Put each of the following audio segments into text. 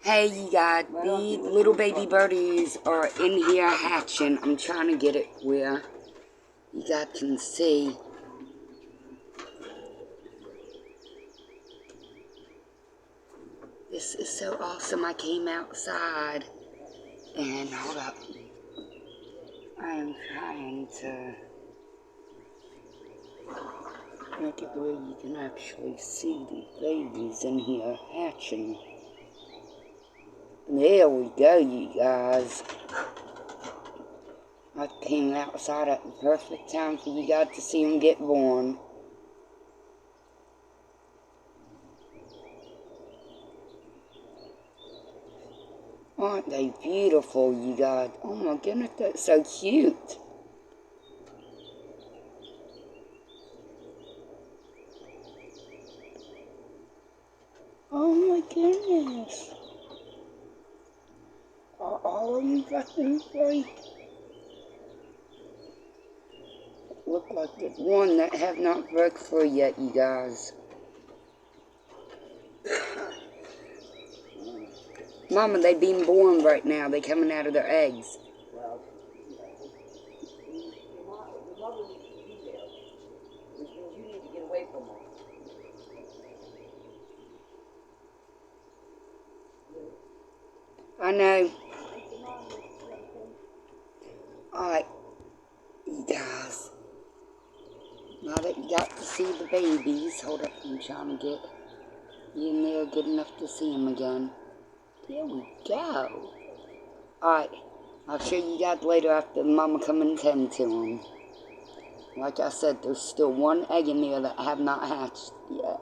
Hey, you got these little baby birdies are in here hatching. I'm trying to get it where you guys can see. This is so awesome. I came outside and hold up. I am trying to make it where you can actually see the babies in here hatching. There we go, you guys. I came outside at the perfect time for you guys to see them get born. Aren't they beautiful, you guys? Oh my goodness, that's so cute. Oh my goodness. Are all of you fucking free? Look like there's one that have not broke free yet, you guys. Mama, they being born right now. They coming out of their eggs. I know. Alright, you guys. Now that you got to see the babies, hold up, I'm trying to get you in there good enough to see them again. There we go. Alright, I'll show you guys later after Mama come and tend to them. Like I said, there's still one egg in there that have not hatched yet.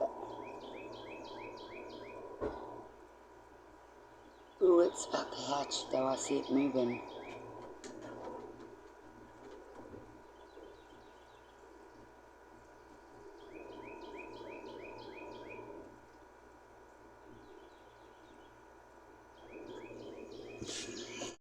Ooh, it's about to hatch though, I see it moving.